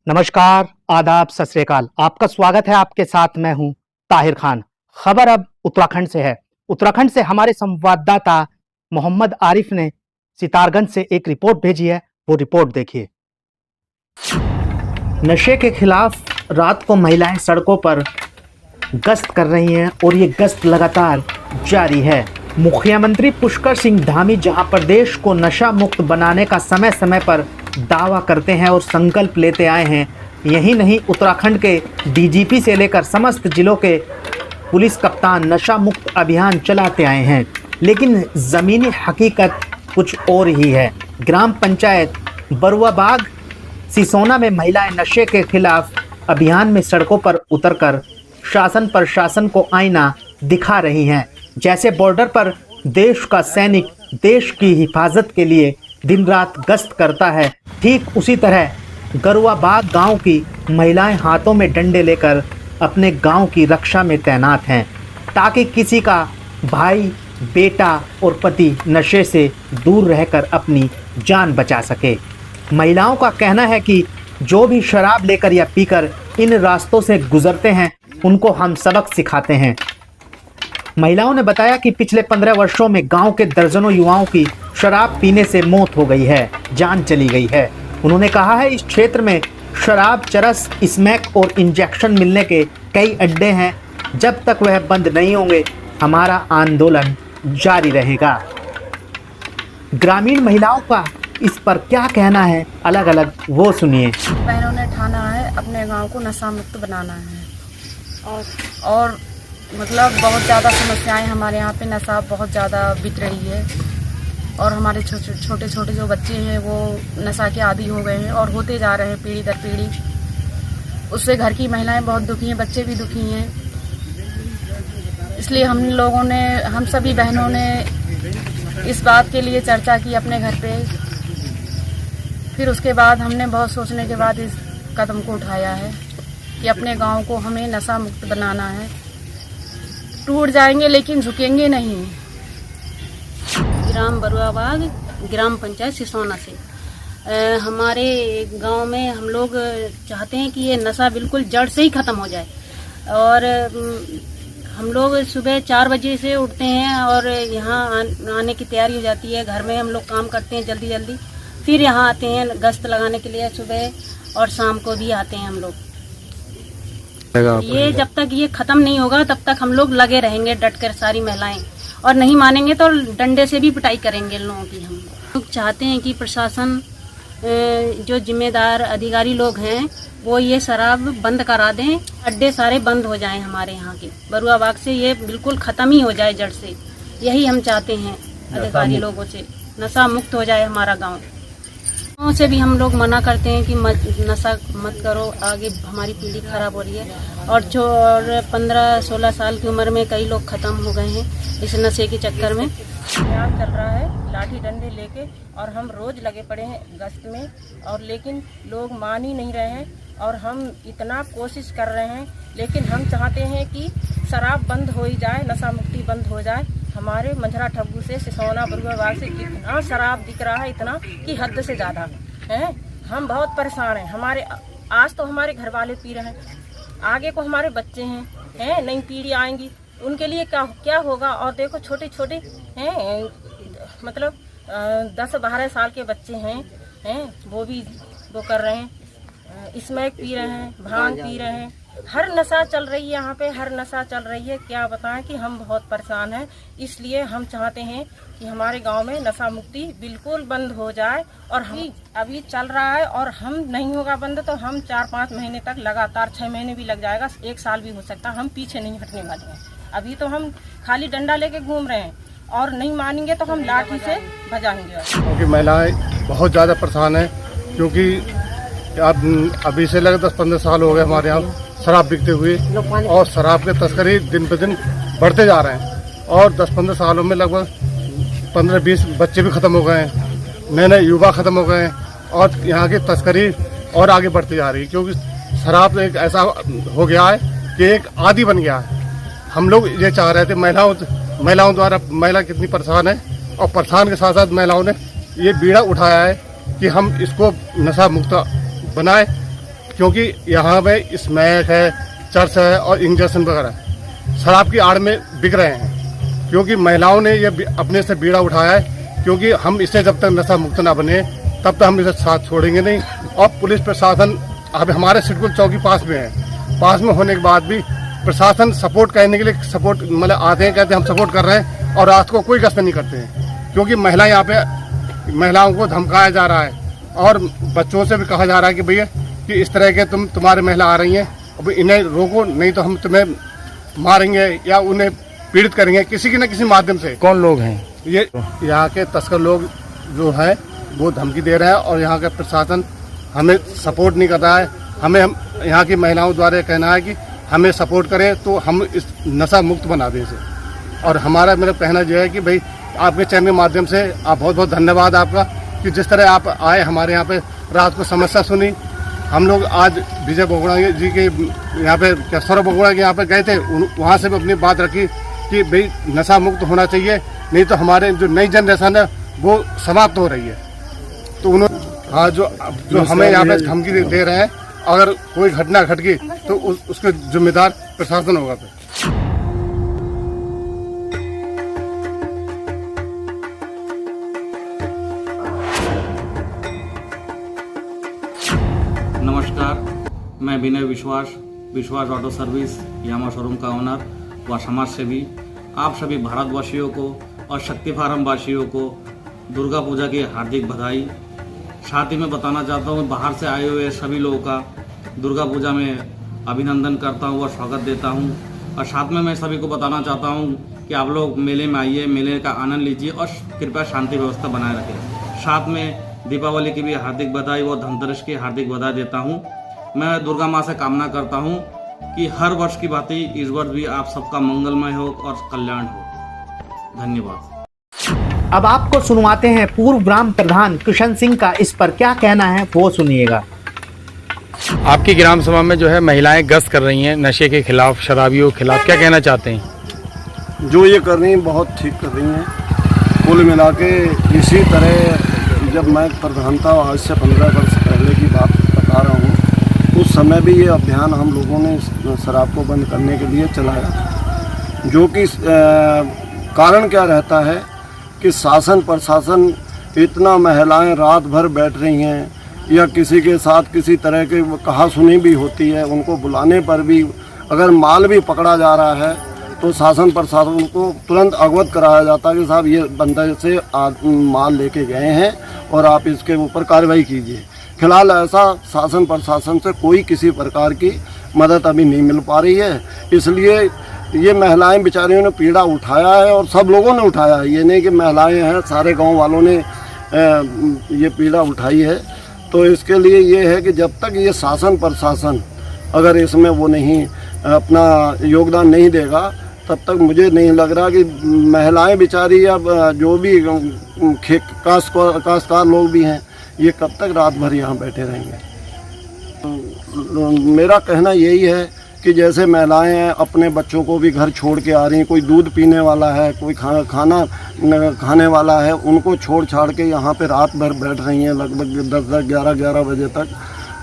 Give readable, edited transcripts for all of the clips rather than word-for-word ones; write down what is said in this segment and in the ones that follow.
नमस्कार, आदाब, सत श्री अकाल। आपका स्वागत है। आपके साथ मैं हूं ताहिर खान। खबर अब उत्तराखंड से है। उत्तराखंड से हमारे संवाददाता मोहम्मद आरिफ ने सितारगंज से एक रिपोर्ट भेजी है। वो रिपोर्ट देखिए। नशे के खिलाफ रात को महिलाएं सड़कों पर गश्त कर रही हैं और ये गश्त लगातार जारी है। मुख्यमंत्री पुष्कर सिंह धामी जहां प्रदेश को नशा मुक्त बनाने का समय समय पर दावा करते हैं और संकल्प लेते आए हैं, यही नहीं उत्तराखंड के डीजीपी से लेकर समस्त जिलों के पुलिस कप्तान नशा मुक्त अभियान चलाते आए हैं। लेकिन ज़मीनी हकीकत कुछ और ही है। ग्राम पंचायत बरुआबाग सिसोना में महिलाएं नशे के खिलाफ अभियान में सड़कों पर उतरकर शासन प्रशासन को आईना दिखा रही हैं। जैसे बॉर्डर पर देश का सैनिक देश की हिफाजत के लिए दिन रात गश्त करता है, ठीक उसी तरह गरुआबाग गांव की महिलाएं हाथों में डंडे लेकर अपने गांव की रक्षा में तैनात हैं, ताकि किसी का भाई, बेटा और पति नशे से दूर रहकर अपनी जान बचा सके। महिलाओं का कहना है कि जो भी शराब लेकर या पीकर इन रास्तों से गुजरते हैं, उनको हम सबक सिखाते हैं। महिलाओं ने बताया कि पिछले 15 वर्षों में गांव के दर्जनों युवाओं की शराब पीने से मौत हो गई है, जान चली गई है। उन्होंने कहा है इस क्षेत्र में शराब, चरस, स्मैक और इंजेक्शन मिलने के कई अड्डे हैं। जब तक वह बंद नहीं होंगे, हमारा आंदोलन जारी रहेगा। ग्रामीण महिलाओं का इस पर क्या कहना है, अलग अलग वो सुनिए। बहनों ने ठाना है अपने गांव को नशा मुक्त बनाना है और मतलब बहुत ज़्यादा समस्याएं हमारे यहाँ पे नशा बहुत ज़्यादा बिक रही है और हमारे छोटे छोटे जो बच्चे हैं वो नशा के आदी हो गए हैं और होते जा रहे हैं पीढ़ी दर पीढ़ी। उससे घर की महिलाएं बहुत दुखी हैं, बच्चे भी दुखी हैं। इसलिए हम सभी बहनों ने इस बात के लिए चर्चा की अपने घर पे। फिर उसके बाद हमने बहुत सोचने के बाद इस कदम को उठाया है कि अपने गांव को हमें नशा मुक्त बनाना है। टूट जाएंगे लेकिन झुकेंगे नहीं। ग्राम बरुआबाग, ग्राम पंचायत सिसोना से हमारे गांव में हम लोग चाहते हैं कि ये नशा बिल्कुल जड़ से ही ख़त्म हो जाए। और हम लोग सुबह 4 बजे से उठते हैं और यहाँ आने की तैयारी हो जाती है। घर में हम लोग काम करते हैं जल्दी जल्दी, फिर यहाँ आते हैं गश्त लगाने के लिए। सुबह और शाम को भी आते हैं हम लोग। ये जब तक ये खत्म नहीं होगा तब तक हम लोग लगे रहेंगे डट कर, सारी महिलाएं। और नहीं मानेंगे तो डंडे से भी पिटाई करेंगे लोगों की। हम लोग चाहते हैं कि प्रशासन, जो जिम्मेदार अधिकारी लोग हैं, वो ये शराब बंद करा दें। अड्डे सारे बंद हो जाएं हमारे यहाँ के बरुआबाग से, ये बिल्कुल ख़त्म ही हो जाए जड़ से। यही हम चाहते हैं अधिकारी लोगों से, नशा मुक्त हो जाए हमारा गाँव। से भी हम लोग मना करते हैं कि नशा मत करो, आगे हमारी पीढ़ी खराब हो रही है। और 15-16 साल की उम्र में कई लोग ख़त्म हो गए हैं इस नशे के चक्कर में। अभियान चल रहा है लाठी डंडे लेके और हम रोज़ लगे पड़े हैं गश्त में, और लेकिन लोग मान ही नहीं रहे हैं। और हम इतना कोशिश कर रहे हैं, लेकिन हम चाहते हैं कि शराब बंद हो ही जाए, नशा मुक्ति बंद हो जाए। हमारे मंझरा ठग्गू से सिसोना बरुआबाग से इतना शराब बिक रहा है, इतना कि हद से ज़्यादा है। हम बहुत परेशान हैं। हमारे आज तो हमारे घर वाले पी रहे हैं, आगे को हमारे बच्चे हैं, नई पीढ़ी आएंगी, उनके लिए क्या होगा। और देखो छोटे छोटे हैं, मतलब 10-12 साल के बच्चे हैं, वो भी वो कर रहे हैं, स्मैक पी रहे हैं, भांग पी रहे हैं। हर नशा चल रही है यहाँ पे, हर नशा चल रही है। क्या बताएं कि हम बहुत परेशान हैं। इसलिए हम चाहते हैं कि हमारे गांव में नशा मुक्ति बिल्कुल बंद हो जाए। और हम अभी चल रहा है और हम नहीं होगा बंद तो हम 4-5 महीने तक लगातार, 6 महीने भी लग जाएगा, 1 साल भी हो सकता है। हम पीछे नहीं हटने वाले हैं। अभी तो हम खाली डंडा लेके घूम रहे हैं और नहीं मानेंगे तो हम लाठी से भजाएंगे। क्योंकि महिलाएं बहुत ज़्यादा परेशान हैं, क्योंकि अभी से लगे 10-15 साल हो गए हमारे यहाँ शराब बिकते हुए, और शराब के तस्करी दिन पे दिन बढ़ते जा रहे हैं। और 10-15 सालों में लगभग 15-20 बच्चे भी ख़त्म हो गए हैं, नए युवा ख़त्म हो गए हैं, और यहाँ की तस्करी और आगे बढ़ती जा रही है। क्योंकि शराब एक ऐसा हो गया है कि एक आदी बन गया है। हम लोग ये चाह रहे थे, महिलाओं द्वारा महिला कितनी परेशान है, और परेशान के साथ साथ महिलाओं ने ये बीड़ा उठाया है कि हम इसको नशा मुक्त बनाए। क्योंकि यहाँ पे स्मैक है, चर्च है और इंजेक्शन वगैरह शराब की आड़ में बिक रहे हैं। क्योंकि महिलाओं ने ये अपने से बीड़ा उठाया है, क्योंकि हम इससे जब तक नशा मुक्त ना बने तब तक हम इसे साथ छोड़ेंगे नहीं। और पुलिस प्रशासन अब हमारे सिडकुल चौकी पास में है, पास में होने के बाद भी प्रशासन सपोर्ट करने के लिए सपोर्ट मतलब आते हैं, कहते हैं हम सपोर्ट कर रहे हैं, और रात को कोई गश्त नहीं करते हैं। क्योंकि महिलाएं यहाँ पे महिलाओं को धमकाया जा रहा है और बच्चों से भी कहा जा रहा है कि भैया कि इस तरह के तुम्हारी महिला आ रही हैं, अब इन्हें रोको, नहीं तो हम तुम्हें मारेंगे या उन्हें पीड़ित करेंगे किसी न किसी माध्यम से। कौन लोग हैं ये यहाँ के तस्कर लोग जो है वो धमकी दे रहे हैं, और यहाँ का प्रशासन हमें सपोर्ट नहीं कर रहा है। हम यहाँ की महिलाओं द्वारा कहना है कि हमें सपोर्ट करें तो हम इस नशा मुक्त बना दें इसे। और मेरा कहना जो है कि भाई आपके चैनल के माध्यम से आप बहुत बहुत धन्यवाद आपका कि जिस तरह आप आए हमारे यहाँ पे रात को समस्या सुनी। हम लोग आज विजय बोगड़ा जी के यहाँ पे क्या सौरभ बोगड़ा के यहाँ पे गए थे, वहाँ से भी अपनी बात रखी कि भाई नशा मुक्त होना चाहिए, नहीं तो हमारे जो नई जनरेशन है वो समाप्त हो रही है। तो उन्होंने हाँ जो हमें यहाँ पे धमकी दे रहे हैं, अगर कोई घटना घट गई तो उसके जिम्मेदार प्रशासन होगा। नमस्कार, मैं विनय विश्वास ऑटो सर्विस यामा शोरूम का ओनर व समाज सेवी आप सभी भारतवासियों को और शक्ति फार्म वासियों को दुर्गा पूजा की हार्दिक बधाई। साथ ही मैं बताना चाहता हूँ बाहर से आए हुए सभी लोगों का दुर्गा पूजा में अभिनंदन करता हूँ और स्वागत देता हूँ। और साथ में मैं सभी को बताना चाहता हूँ कि आप लोग मेले में आइए, मेले का आनंद लीजिए और कृपया शांति व्यवस्था बनाए रखें। साथ में दीपावली की भी हार्दिक बधाई व धनतेरस की हार्दिक बधाई देता हूँ। मैं दुर्गा माँ से कामना करता हूँ कि हर वर्ष की भांति इस वर्ष भी आप सबका मंगलमय हो और कल्याण हो। धन्यवाद। अब आपको सुनवाते हैं पूर्व ग्राम प्रधान किशन सिंह का इस पर क्या कहना है, वो सुनिएगा। आपकी ग्राम सभा में जो है महिलाएं गश्त कर रही हैं नशे के खिलाफ, शराबियों के खिलाफ, क्या कहना चाहते हैं? जो ये कर रही हैं बहुत ठीक कर रही हैं। कुल मिला के इसी तरह जब मैं प्रधान था, आज से 15 वर्ष पहले की बात बता रहा हूँ, उस समय भी ये अभियान हम लोगों ने शराब को बंद करने के लिए चलाया था। जो कि कारण क्या रहता है कि शासन प्रशासन इतना महिलाएं रात भर बैठ रही हैं या किसी के साथ किसी तरह की कहासुनी भी होती है, उनको बुलाने पर भी अगर माल भी पकड़ा जा रहा है तो शासन प्रशासन को तुरंत अवगत कराया जाता है कि साहब ये बंदे से माल लेके गए हैं और आप इसके ऊपर कार्रवाई कीजिए। फिलहाल ऐसा शासन प्रशासन से कोई किसी प्रकार की मदद अभी नहीं मिल पा रही है। इसलिए ये महिलाएं बेचारियों ने पीड़ा उठाया है और सब लोगों ने उठाया है, ये नहीं कि महिलाएं हैं, सारे गांव वालों ने ये पीड़ा उठाई है। तो इसके लिए ये है कि जब तक ये शासन प्रशासन अगर इसमें वो नहीं अपना योगदान नहीं देगा तब तक मुझे नहीं लग रहा कि महिलाएं बेचारी या जो भी काश्तकार लोग भी हैं ये कब तक रात भर यहाँ बैठे रहेंगे। तो मेरा कहना यही है कि जैसे महिलाएं हैं अपने बच्चों को भी घर छोड़ के आ रही हैं, कोई दूध पीने वाला है, कोई खाना खाने वाला है, उनको छोड़ छाड़ के यहाँ पे रात भर बैठ रही हैं लगभग 10-11 बजे तक।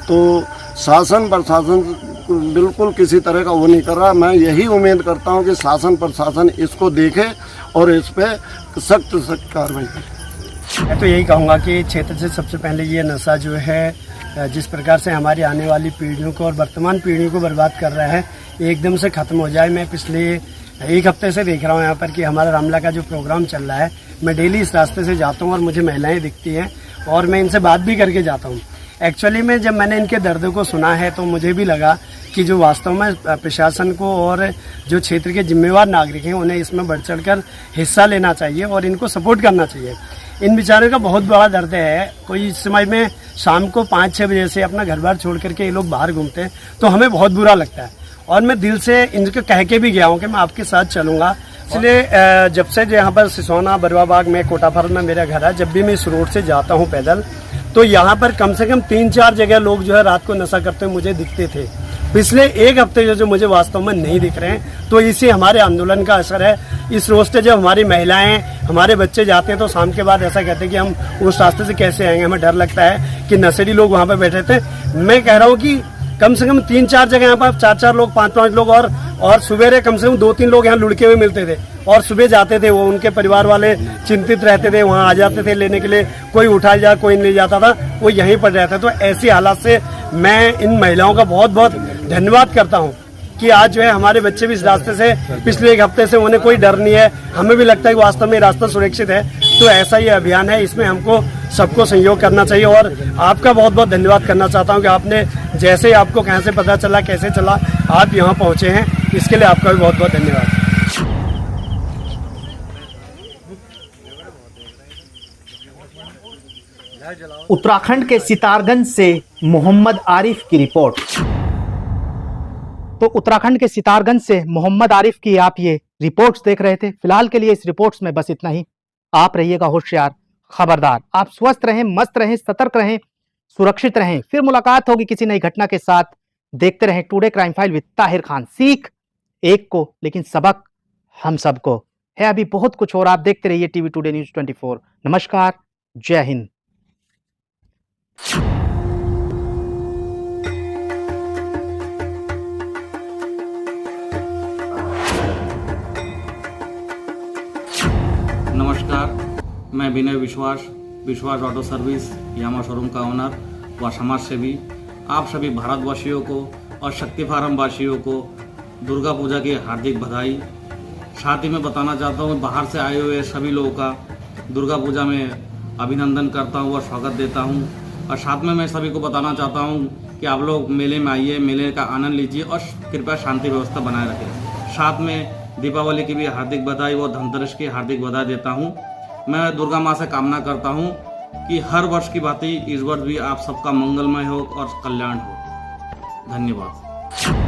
तो शासन प्रशासन बिल्कुल किसी तरह का वो नहीं कर रहा। मैं यही उम्मीद करता हूँ कि शासन प्रशासन इसको देखे और इस पर सख्त कार्रवाई करे। मैं तो यही कहूँगा कि क्षेत्र से सबसे पहले ये नशा जो है जिस प्रकार से हमारी आने वाली पीढ़ियों को और वर्तमान पीढ़ियों को बर्बाद कर रहा है एकदम से ख़त्म हो जाए। मैं पिछले एक हफ्ते से देख रहा हूँ यहाँ पर कि हमारा रामला का जो प्रोग्राम चल रहा है, मैं डेली इस रास्ते से जाता हूँ और मुझे महिलाएं दिखती हैं और मैं इनसे बात भी करके जाता हूँ। एक्चुअली में जब मैंने इनके दर्द को सुना है तो मुझे भी लगा कि जो वास्तव में प्रशासन को और जो क्षेत्र के जिम्मेवार नागरिक हैं उन्हें इसमें बढ़ चढ़कर हिस्सा लेना चाहिए और इनको सपोर्ट करना चाहिए। इन बेचारों का बहुत बड़ा दर्द है। कोई इस समय में शाम को 5-6 बजे से अपना घर बार छोड़ करके ये लोग बाहर घूमते हैं तो हमें बहुत बुरा लगता है और मैं दिल से इनको कह के भी गया हूँ कि मैं आपके साथ चलूँगा। इसलिए जब से यहाँ पर सिसोना बरवाबाग में कोटाफर में मेरा घर है, जब भी मैं इस रोड से जाता हूँ पैदल तो यहाँ पर कम से कम 3-4 जगह लोग जो है रात को नशा करते हुए मुझे दिखते थे। पिछले एक हफ्ते जो मुझे वास्तव में नहीं दिख रहे हैं तो इसी हमारे आंदोलन का असर है। इस रास्ते जब हमारी महिलाएं हमारे बच्चे जाते हैं तो शाम के बाद ऐसा कहते हैं कि हम उस रास्ते से कैसे आएंगे, हमें डर लगता है कि नशेड़ी लोग वहाँ पर बैठे थे। मैं कह रहा हूँ कि कम से कम 3-4 जगह यहाँ पर 4-4 लोग 5-5 लोग और सवेरे कम से कम 2-3 लोग यहाँ लुढ़के हुए मिलते थे और सुबह जाते थे वो, उनके परिवार वाले चिंतित रहते थे, वहाँ आ जाते थे लेने के लिए, कोई उठा जा कोई नहीं जाता था, वो यहीं पर रहता। तो ऐसी हालात से मैं इन महिलाओं का बहुत बहुत धन्यवाद करता हूँ कि आज जो है हमारे बच्चे भी इस रास्ते से पिछले 1 हफ्ते से उन्हें कोई डर नहीं है, हमें भी लगता है कि वास्तव में रास्ता सुरक्षित है। तो ऐसा ये अभियान है, इसमें हमको सबको सहयोग करना चाहिए और आपका बहुत बहुत धन्यवाद करना चाहता हूँ कि आपने जैसे ही आपको कहाँ से पता चला, कैसे चला, आप यहाँ पहुँचे हैं, इसके लिए आपका भी बहुत बहुत धन्यवाद। उत्तराखंड के सितारगंज से मोहम्मद आरिफ की रिपोर्ट। तो उत्तराखंड के सितारगंज से मोहम्मद आरिफ की आप ये रिपोर्ट्स देख रहे थे। फिलहाल के लिए इस रिपोर्ट्स में बस इतना ही। आप रहिएगा होशियार, खबरदार। आप स्वस्थ रहें, मस्त रहें, सतर्क रहें, सुरक्षित रहें। फिर मुलाकात होगी किसी नई घटना के साथ। देखते रहें today crime file with Tahir Khan. सीख एक को, लेकिन सबक हम सबको है। अभी बहुत कुछ और। आप देखते रहिए टीवी टुडे न्यूज़ 24। नमस्कार, जय हिंद। नमस्कार, मैं विनय विश्वास ऑटो सर्विस यामा शोरूम का ओनर व समाज सेवी आप सभी भारतवासियों को और शक्ति फार्म वासियों को दुर्गा पूजा की हार्दिक बधाई। साथ ही मैं बताना चाहता हूँ बाहर से आए हुए सभी लोगों का दुर्गा पूजा में अभिनंदन करता हूँ और स्वागत देता हूँ। और साथ में मैं सभी को बताना चाहता हूँ कि आप लोग मेले में आइए, मेले का आनंद लीजिए और कृपया शांति व्यवस्था बनाए रखें। साथ में दीपावली की भी हार्दिक बधाई व धनतेरस की हार्दिक बधाई देता हूँ। मैं दुर्गा माँ से कामना करता हूँ कि हर वर्ष की भांति इस वर्ष भी आप सबका मंगलमय हो और कल्याण हो। धन्यवाद।